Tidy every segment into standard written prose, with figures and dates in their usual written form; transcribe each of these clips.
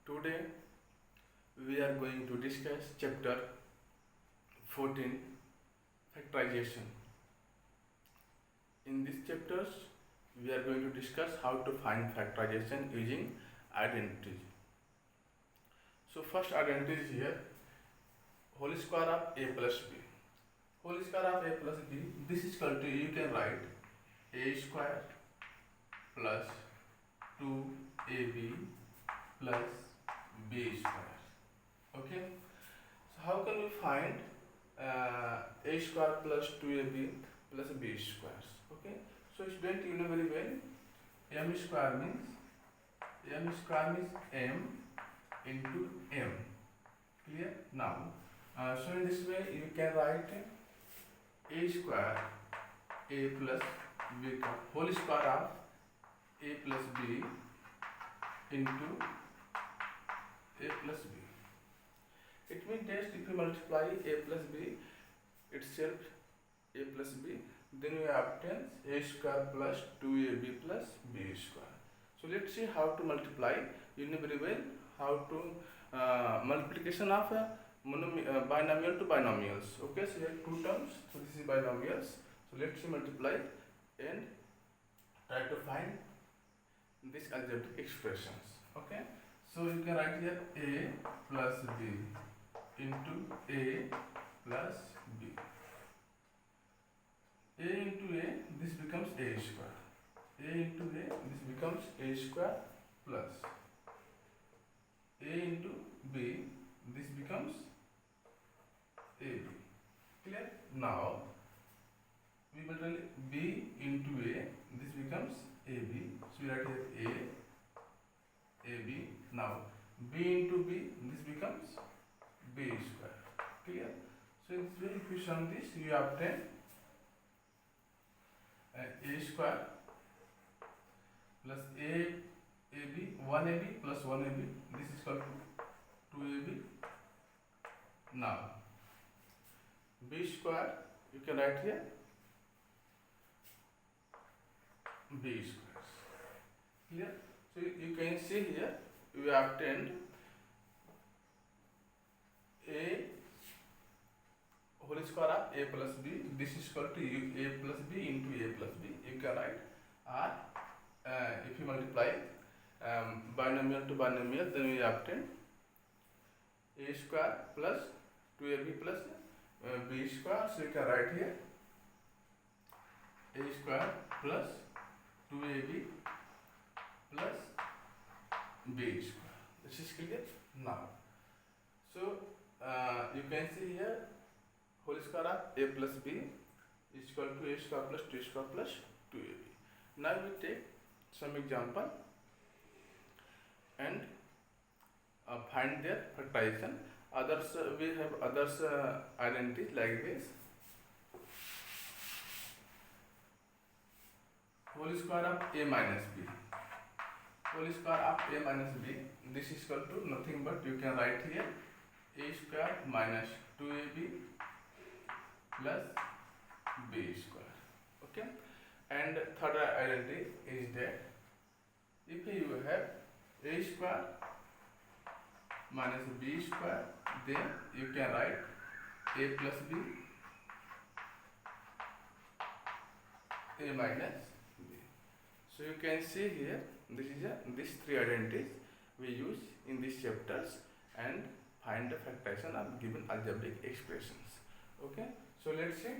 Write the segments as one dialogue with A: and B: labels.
A: Today we are going to discuss chapter 14, factorization. In this chapters we are going to discuss how to find factorization using identities. So first identity is here, whole square of a plus b. Whole square of a plus b, this is equal to, you can write a square plus 2ab plus b square. Okay, so how can we find a square plus 2ab plus b squares? Okay, so student, you know very well, m square means m into m. Clear? Now, so in this way you can write a square a plus b, whole square of a plus b into a plus b. It means that if you multiply a plus b itself, a plus b, then we obtain a square plus 2ab plus b square. So let's see how to multiply. You know very well how to multiplication of binomial to binomials. Okay, so here two terms, so this is binomials. So let's see multiply and try to find these algebraic expressions. Okay, so you can write here a plus b into a plus b. A into a, this becomes a square. A into a, this becomes a square plus a into b, this becomes ab. Clear? Now we multiply b into a, this becomes ab. So we write here a, ab. Now b into b, this becomes b square. Clear? So in this way, if you sum this, you obtain a square plus ab 1ab plus 1ab, this is equal to 2ab. Now b square, you can write here b squares. Clear? So you can see here we obtained a whole square of a plus b, this is equal to a plus b into a plus b. You can write, or if you multiply binomial to binomial, then we obtain a square plus 2ab plus b square. So you can write here a square plus 2ab plus b square. This is clear now. So you can see here whole square of a plus b is equal to a square plus 2 square plus 2ab. Now we take some example and find their factorization. Others we have others identities like this. Whole square of a minus b. Whole square of a minus b. This is equal to nothing but, you can write here a square minus 2ab plus b square. Okay, and third identity is that if you have a square minus b square, then you can write a plus b, a minus b. So you can see here, this is these three identities we use in these chapters and find the factorization of given algebraic expressions. Okay, so let's see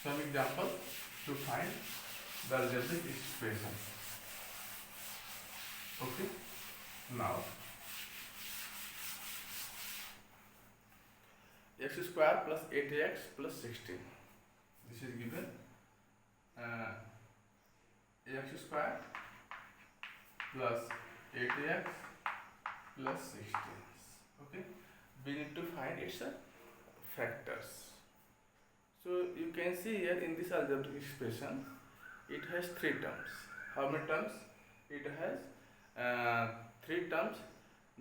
A: some example to find the algebraic expression. Okay, now x square plus 8x plus 16, this is given x square plus 8x plus 16. Okay, we need to find its factors. So you can see here in this algebraic expression, it has three terms. How many terms? It has three terms.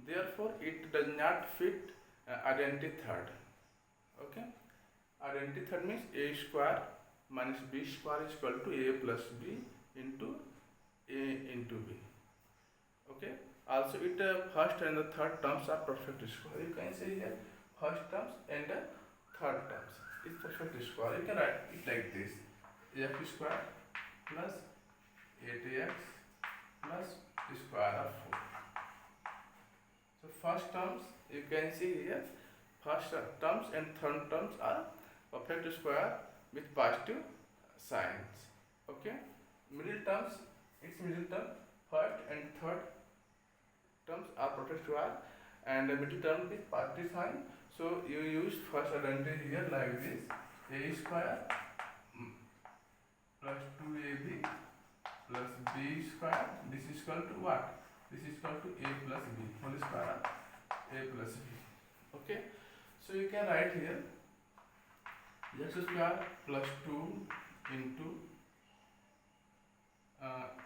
A: Therefore, it does not fit identity third. Okay, identity third means a square minus b square is equal to a plus b into a into b. Okay, Also it first and the third terms are perfect square. You can say here first terms and the third terms is perfect square. You can write it like this: x square plus 8x plus square of 4. So first terms you can see here, first terms and third terms are perfect square with positive signs. Okay, middle terms, its middle term, first and third terms are perfect square and the middle term with positive sign. So you use first identity here like this: a square plus 2ab plus b square. This is equal to what? This is equal to a plus b whole square of a plus b. Okay, so you can write here x square plus 2 into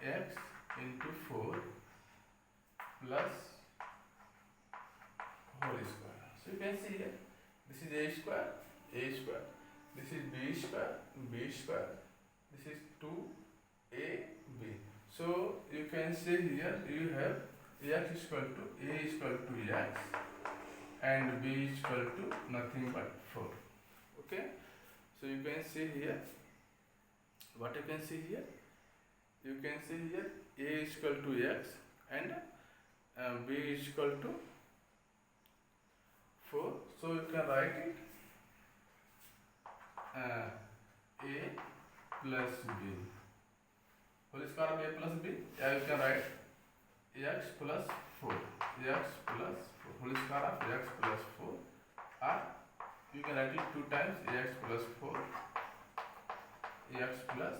A: x into 4 plus whole square. So you can see here, this is a square, this is b square, this is 2ab. So you can say here you have x is equal to a is equal to x and b is equal to nothing but 4. Okay, so you can see here, what you can see here, you can see here a is equal to x and b is equal to 4. So you can write it a plus b whole square of a plus b. Yeah, you can write x plus 4, x plus 4 whole square of x plus 4, or you can write it 2 times x plus 4, x plus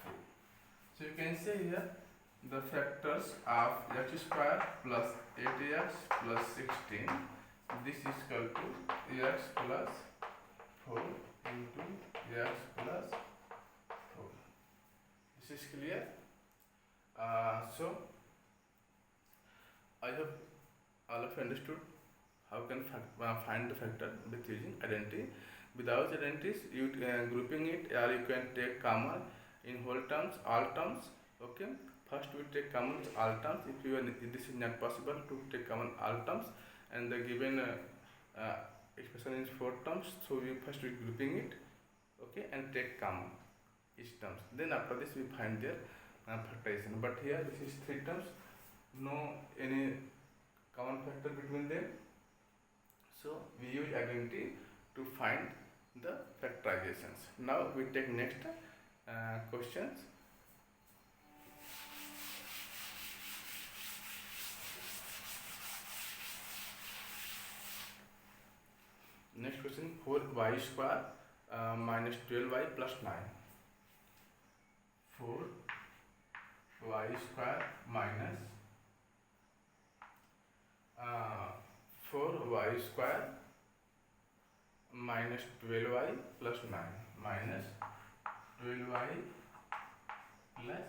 A: 4. So you can say here the factors of x square plus 8x plus 16, this is equal to x plus 4 into x plus 4. This is clear? So I hope all of you understood how can find the factor with using identity. Without identities, you grouping it, or you can take common in whole terms, all terms. Okay, first we take common all terms. If this is not possible to take common all terms, and the given expression is 4 terms, so we first we grouping it, okay, and take common each terms. Then after this we find their factorization. But here this is 3 terms, no any common factor between them. So we use identity to find the factorizations. Now we take next questions. Next question: 4y square minus 12y plus 9. 4y square minus 4y square minus 12y plus 9 minus 12y plus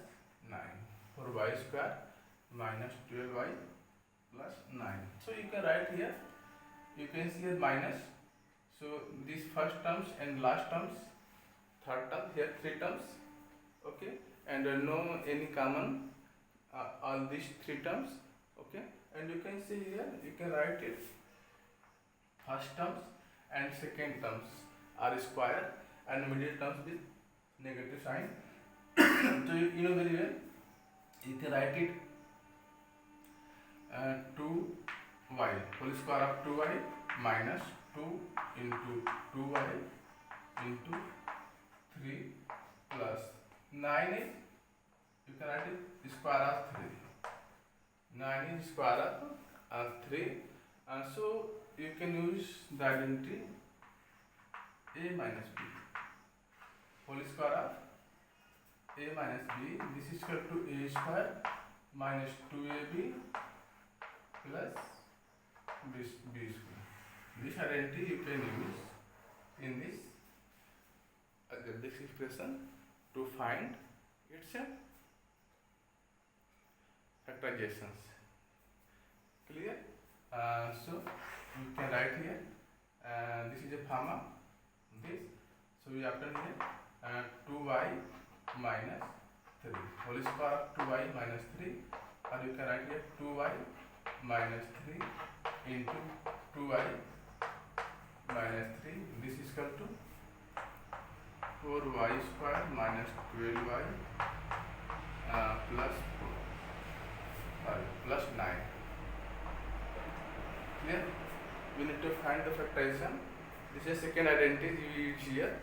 A: 9. 4y square minus 12y plus 9. So you can write here, you can see here minus. So these first terms and last terms, third term, here 3 terms, okay, and no any common all these 3 terms, okay, and you can see here, you can write it first terms and second terms are square and middle terms with negative sign. So you know very well, you can write it 2y whole square of 2y minus 2 into 2y into 3 plus 9 is, you can write it square of 3. 9 is square of 3. So you can use the identity a minus b whole square of a minus b. This is equal to a square minus 2ab plus b square. This identity you can use in this expression to find its factorizations. Clear? So you can write here, this is a comma, this, so we obtain here 2y minus 3 whole square of 2y minus 3 or you can write here 2y minus 3 into 2y minus 3. This is equal to 4y square minus 12y plus 9. Clear? We need to find the factorization. This is second identity you use here.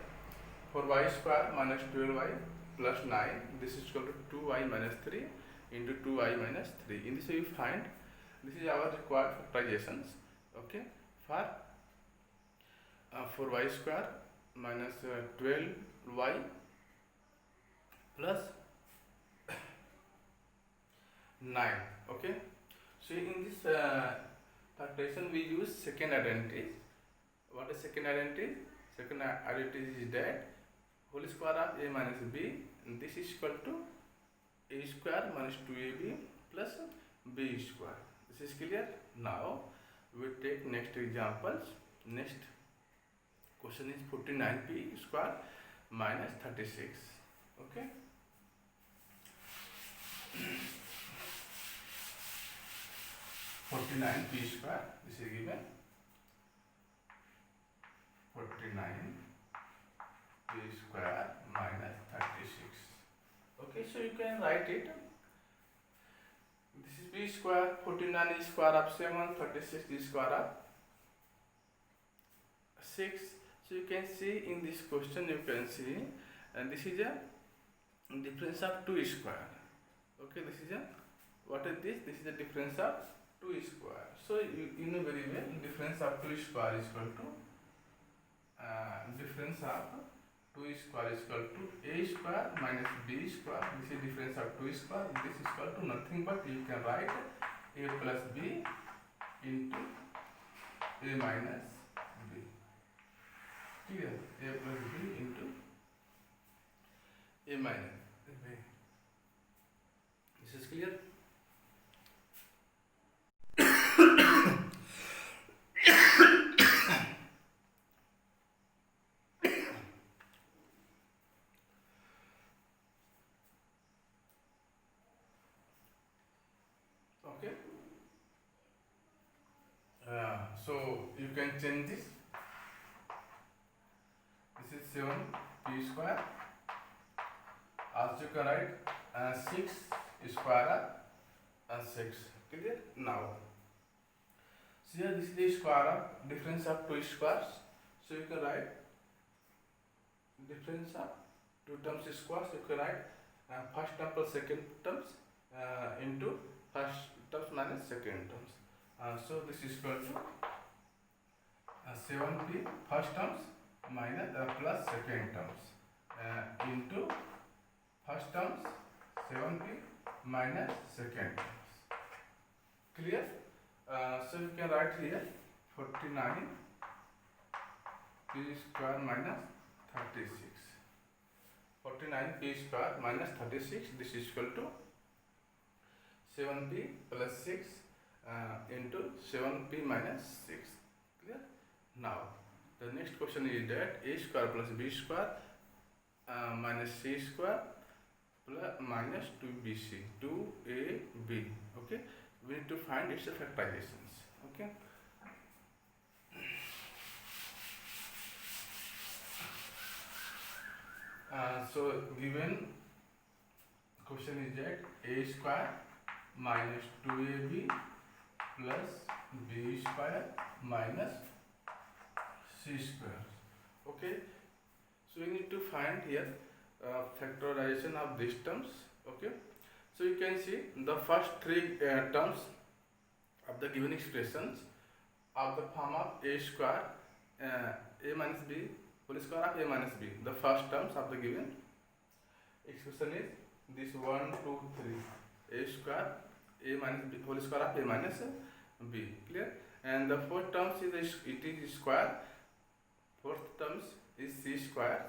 A: 4y square minus 12y plus 9. This is equal to 2y minus 3 into 2y minus 3. In this way you find, this is our required factorizations. Okay, for 4y square minus 12y plus 9. Okay, so in this factorization we use second identity. What is second identity? Second identity is that whole square of a minus b, and this is equal to a square minus 2ab plus b square. This is clear. Now we take next examples. Next question is 49p square minus 36. Okay. 49p square, this is given 49p square minus 36. Okay, so you can write it. This is p square, 49 is square of 7, 36 is square of 6. So you can see in this question, you can see, and this is a difference of 2 square. Okay, this is a, what is this? This is the difference of 2 square. So you know very well, difference of 2 square is equal to difference of 2 square is equal to a square minus b square. This is difference of 2 square. This is equal to nothing but you can write a plus b into a minus b. Clear? A plus b into a minus b. This is clear? Okay. So you can change this. This is 7p square. Also you can write 6 square and 6. Clear? Now, so here this is the square of difference of 2 squares. So you can write difference of 2 terms squares. You can write first term plus second terms into first terms minus second terms. So this is equal to 7p first terms minus plus second terms into first terms 7p minus second terms. Clear? So you can write here 49p square minus 36. 49p square minus 36. This is equal to 7p plus 6 into 7p minus 6. Clear? Now the next question is that a square plus b square minus c square plus minus 2bc, 2ab. Okay, we need to find its factorizations. Okay. So given question is that a square minus 2ab plus b square minus c square. Okay, so we need to find here factorization of these terms. Okay, so you can see the first 3 terms of the given expressions of the form of a square a minus b whole square of a minus b. The first terms of the given expression is this 1, 2, 3 a square a minus b whole square of a minus b. Clear? And the fourth terms is it is square. Fourth terms is c square.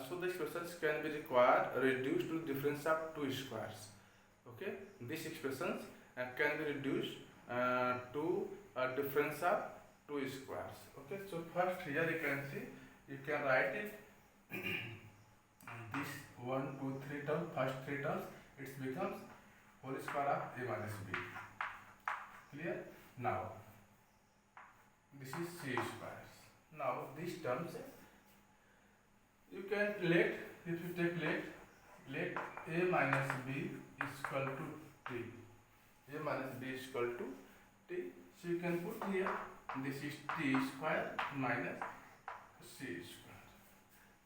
A: So the expressions can be required reduced to difference of 2 squares. Okay, these expressions can be reduced to a difference of 2 squares. Okay, so first here you can see, you can write it this 1, 2, 3 terms, first 3 terms, it becomes whole square of a minus b. Clear? Now this is c square. Now these terms you can let, if you take let a minus b is equal to t. A minus b is equal to t. So you can put here this is t square minus c square.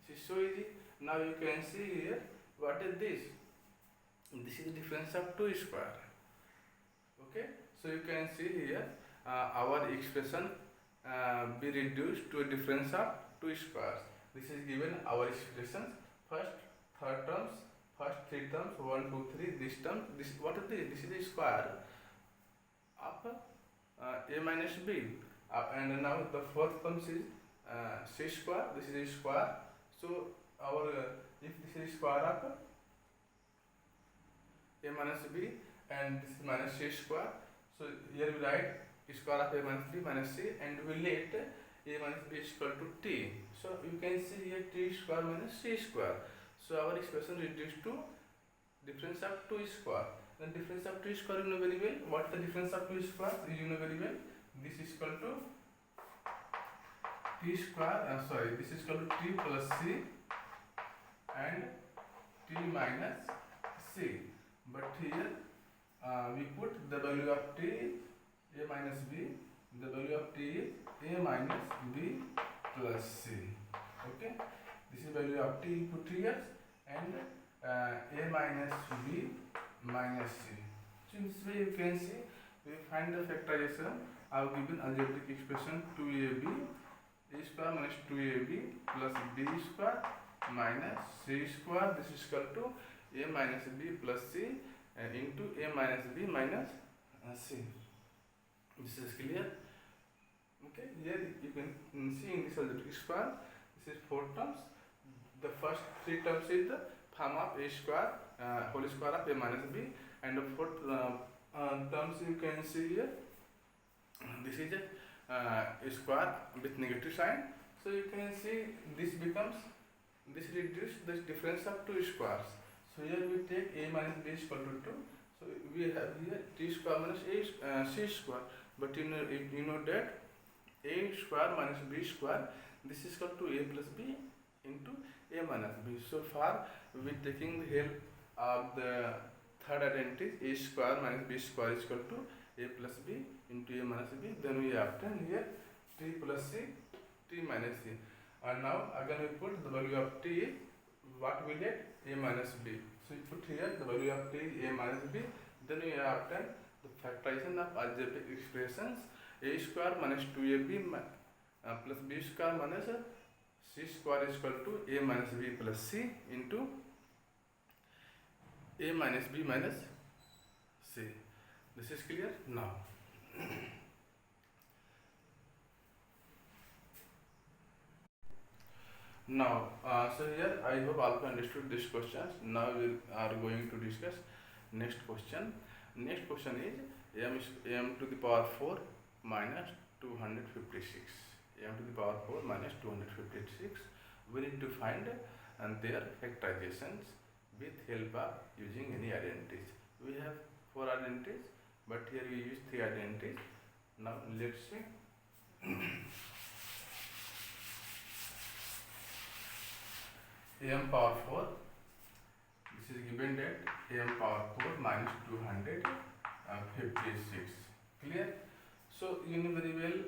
A: This is so easy. Now you can see here what is this. This is the difference of 2 square. Okay. So you can see here our expression be reduced to a difference of 2 squares. This is given our expressions. First, third terms, first 3 terms, 1, 2, 3. This term, this what is this? This is the square of a minus b. And now the fourth term is c square. This is a square. So our if this is square of a minus b and this is minus c square. So here we write square of a minus b minus c, and we let a minus b is equal to t. So you can see here t square minus c square. So our expression reduced to difference of 2 square. The difference of 2 square you know very well. What the difference of 2 square? You know very well. This is equal to t square. This is equal to t plus c and t minus c. But here we put the value of t a minus b. The value of t is a minus b plus c. Okay. This is value of t put here, and a minus b minus c. So in this way you can see we find the factorization of given algebraic expression 2ab a square minus 2ab plus b square minus c square. This is equal to a minus b plus c into a minus b minus c. This is clear. Okay, here you can see in this algebraic square, this is 4 terms. The first 3 terms is the form of a square whole square of a minus b, and the fourth terms you can see here. This is a square with negative sign. So you can see this becomes, this reduces the difference of 2 squares. So here we take a minus b is equal to 2. So we have here t square minus c square. But you know that a square minus b square, this is equal to a plus b into a minus b. So far we taking the help of the third identity, a square minus b square is equal to a plus b into a minus b. Then we obtain here t plus c, t minus c. And now again we put the value of t, what we get, a minus b. So we put here the value of t is a minus b. Then we obtain the factorization of algebraic expressions a square minus 2ab plus b square minus c square is equal to a minus b plus c into a minus b minus c. This is clear now. Now, so here I hope all of you understood this questions. Now we are going to discuss next question. Next question is m to the power 4 minus 256. M to the power 4 minus 256. We need to find their factorizations with help of using any identities. We have 4 identities, but here we use 3 identities. Now let's see. m power 4. This is given that m power 4 minus 256. Clear? So you know very well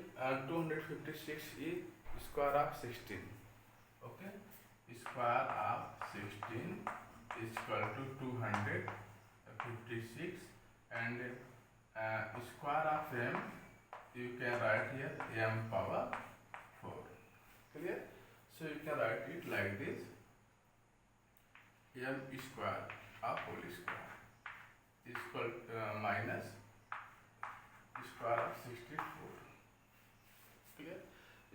A: 256 is square of 16. Okay? Square of 16 is equal to 256, and square of m you can write here m power 4. Clear? So you can write it like this: m square of whole square is equal minus square of 64. Clear?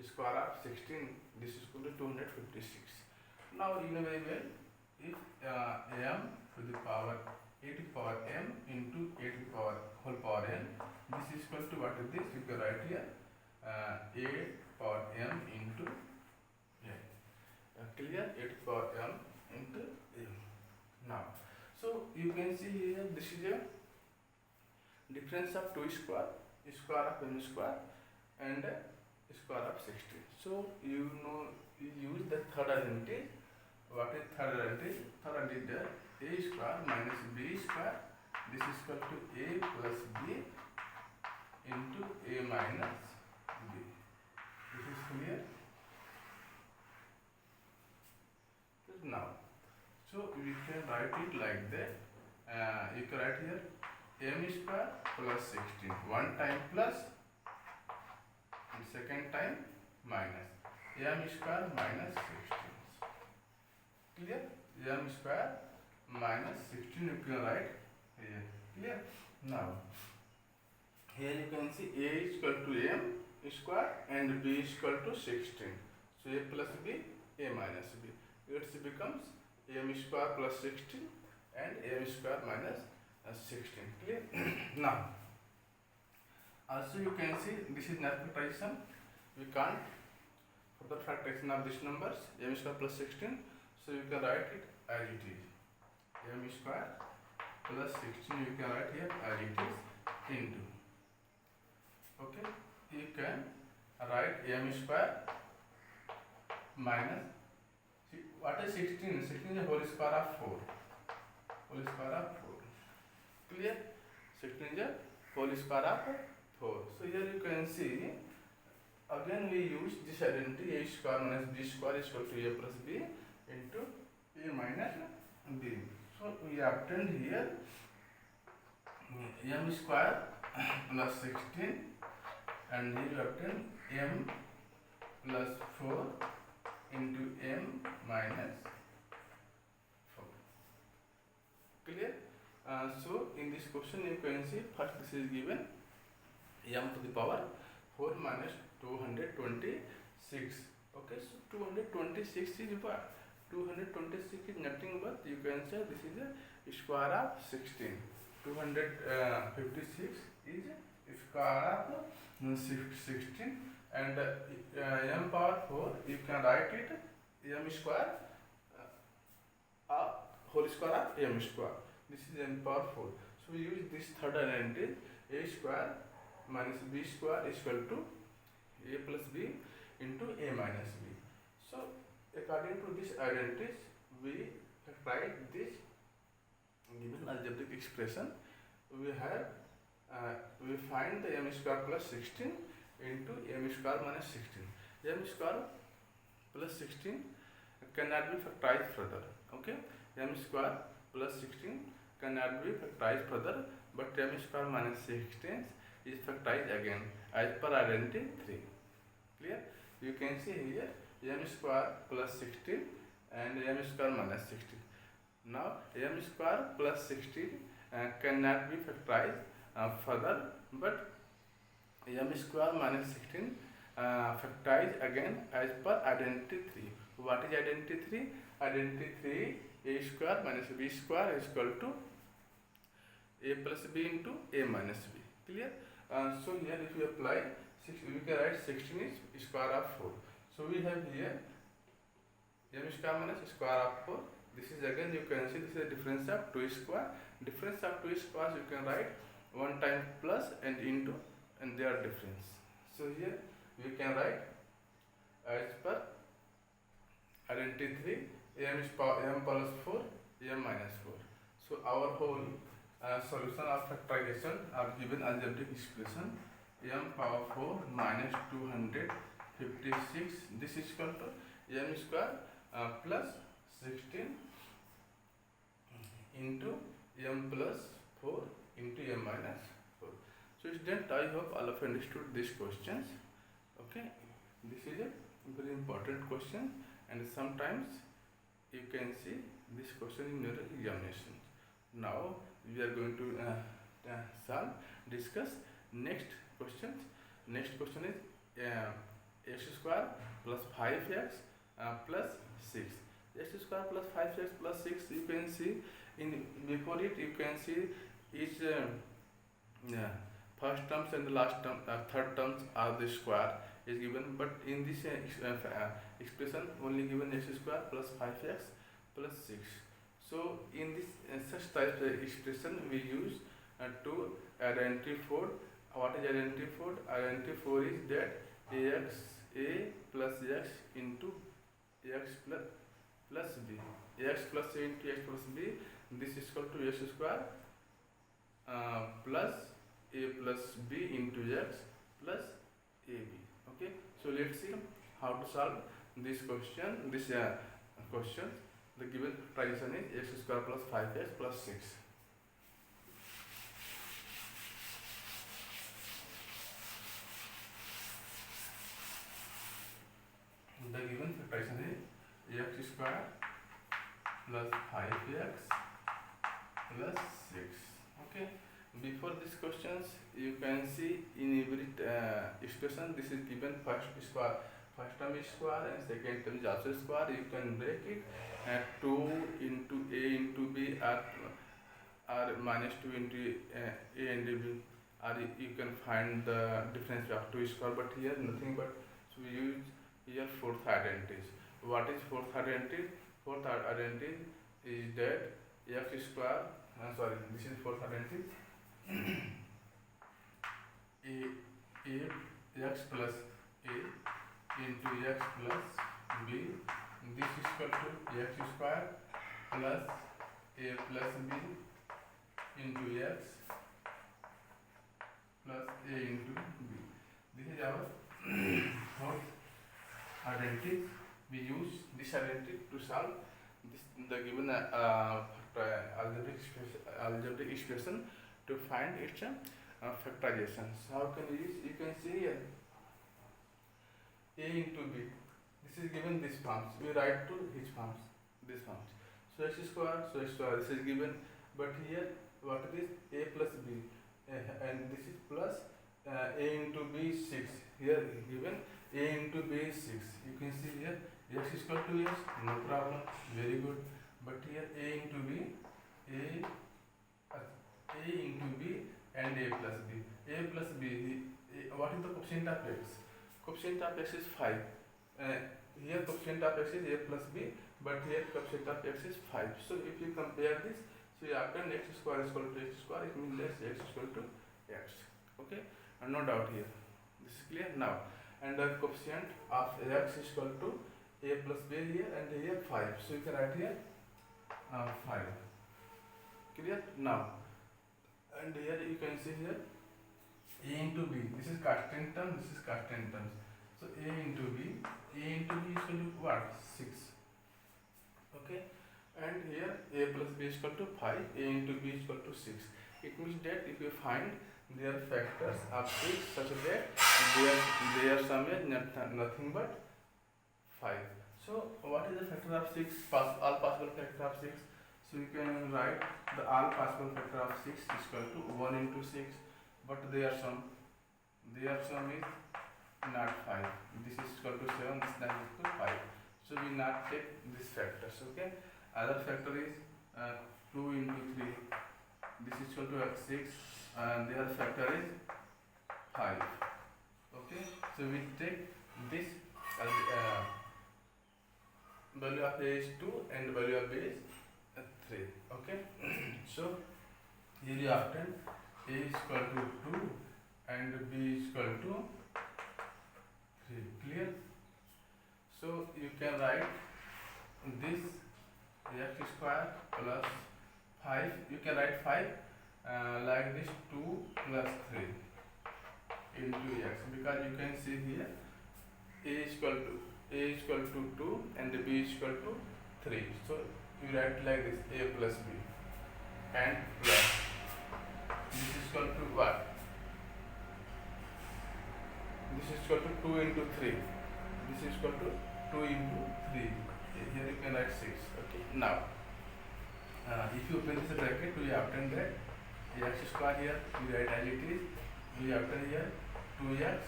A: Square of 16, this is equal to 256. Now you know very well, if m to the power a to the power m into a to the power whole power n, this is equal to what is this? You can write here a power m into a. Clear? A to the power m into a. Now, so you can see here, this is a difference of 2 square, square of m square, and square of 16. So you know, you use the third identity. What is third identity? Third identity, a square minus b square. This is equal to a plus b into a minus b. This is clear? Now, so we can write it like that. You can write here m square plus 16. One time plus and second time minus m square minus 16. Clear? M square minus 16 you can write here. Clear? Now, here you can see a is equal to m square and b is equal to 16. So a plus b, a minus b. It becomes m square plus 16 and m square minus 16. Clear? Now, also you can see this is not factorization. We can't further factorization of these numbers m square plus 16. So you can write it as it is. M square plus 16 you can write here as it is into. Okay, you can write m square minus, what is 16? 16 is a whole square of 4. Whole square of 4. Clear? 16 is a whole square of 4. So here you can see, again we use this identity, a square minus b square is equal to a plus b into a minus b. So we obtained here m square plus 16 and here you obtain m plus 4 into m minus 4. Clear? So in this question you can see first this is given m to the power 4 minus 226. Okay, so 226 is what? 226 is nothing but you can say this is a square of 16. 256 is a square of 16 and m power 4 you can write it m square whole square of m square. This is m power 4. So we use this third identity, a square minus b square is equal to a plus b into a minus b. So according to this identities, we write this given algebraic expression. We have we find the m square plus 16 into m square minus 16. M square plus 16 cannot be factorized further. Okay, m square plus 16 cannot be factorized further, but m square minus 16 is factorized again as per identity 3. Clear? You can see here m square plus 16 and m square minus 16. Now m square plus 16 cannot be factorized further, but m square minus 16 factorized again as per identity 3. What is identity 3? Identity 3, a square minus b square is equal to a plus b into a minus b. Clear? So here if you apply, we can write 16 is square of 4. So we have here m square minus square of 4. This is again you can see this is a difference of 2 square. Difference of 2 squares you can write one time plus and into and their difference. So here we can write as per identity 3 m plus 4 m minus 4. So our whole solution of factorization are given algebraic expression m power 4 minus 256. This is equal to m square plus 16 into m plus 4 into m minus 4. So students, I hope all of you understood these questions. Okay, this is a very important question and sometimes you can see this question in your examinations. Now we are going to discuss next questions. Next question is x square plus 5x plus 6. X square plus 5x plus 6, you can see in before it you can see each first terms and the last term, third terms are the square is given, but in this expression only given x square plus 5x plus 6. So in this such type of expression we use to identity 4. What is identity 4? Identity 4 is that a plus x into x plus b. X plus a into x plus b. This is equal to x square plus a plus b into x plus ab. Okay. So let's see how to solve this question. Question. The given factorization is x square plus 5x plus 6. The given factorization is x square plus 5x plus 6. Okay. Before these questions, you can see in every expression this is given first square. First term is square and second term is also square. You can break it. 2 into a into b are minus 2 into a and b. Or you can find the difference of 2 square. But here nothing but, so we use here fourth identity. What is fourth identity? Fourth identity is that x square. Sorry, this is fourth identity. X plus a into x plus b. This is equal to x square plus a plus b into x plus a into b. This is our fourth identity. We use this identity to solve the given algebraic expression to find its factorization. So how can we use? You can see here a into b. This is given this forms. We write to each forms, this forms. So x square, this is given. But here what is a plus b, and this is plus a into b 6. Here given a into b is 6. You can see here x is equal to s, no problem, very good. But here a into b, a into b and a plus b. A plus b, what is the coefficient of x? Coefficient of x is 5. Here coefficient of x is a plus b, but here coefficient of x is 5. So if you compare this, so you obtain x square is equal to x square, it means that x is equal to x. Okay, and no doubt here. This is clear now. And the coefficient of x is equal to a plus b here and here 5. So you can write here 5. Clear now. And here you can see here a into b. This is constant term. This is constant terms. So a into b is equal to what? 6. Okay. And here a plus b is equal to 5. A into b is equal to 6. It means that if you find their factors of 6 such that their sum is nothing but 5. So what is the factor of 6? All possible factor of 6. So you can write the all possible factor of 6 is equal to 1 into 6. But their sum is not 5. This is equal to 7. This is not equal to 5. So we not take these factors. Okay. Other factor is 2 into 3. This is equal to 6. And their factor is 5. Okay. So we take this value of a is 2 and value of b is 3. Okay. So here you obtain a is equal to 2 and b is equal to 3. Clear? So you can write this x square plus 5. You can write 5 like this, 2 plus 3 into x, because you can see here a is equal to 2 and b is equal to 3. So you write like this, a plus b and plus this is equal to what? This is equal to 2 into 3. This is equal to 2 into 3. Here you can write 6. Okay. Now if you open this bracket, we obtain that x square. Here we write as it is. We obtain here 2x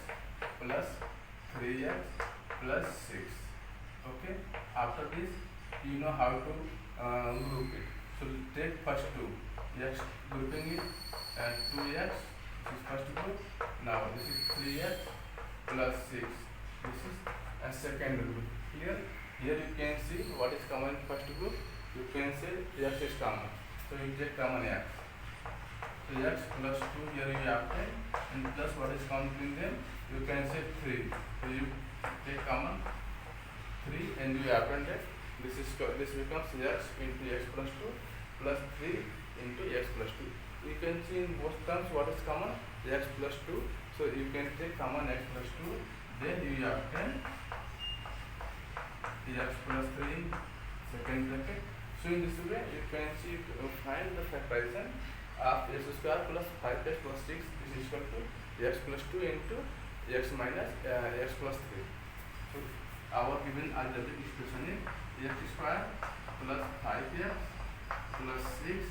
A: plus 3x plus 6. Okay. After this, you know how to group it. So take first 2 x grouping it and 2x. This is first group. Now this is 3x plus 6. This is a second group. Clear? Here you can see what is common in first group. You can say x is common. So you take common x. So x plus 2 here you have 10 and plus what is common between them, you can say 3. So you take common 3 and you append it. This becomes x into x plus 2 plus 3 into x plus 2. You can see in both terms what is common, x plus 2. So you can take common x plus 2, then you append x plus 3 second bracket. So in this way you can see find the factorization of x square plus 5x plus 6 is equal to x plus 2 into x minus x plus 3. So our given algebraic expression is x square plus 5x plus 6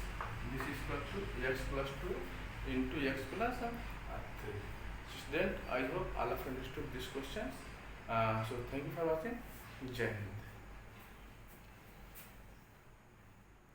A: this is equal to x plus 2 into x plus 3. Student, I hope all of you understood these questions. So thank you for watching. Jai Hind.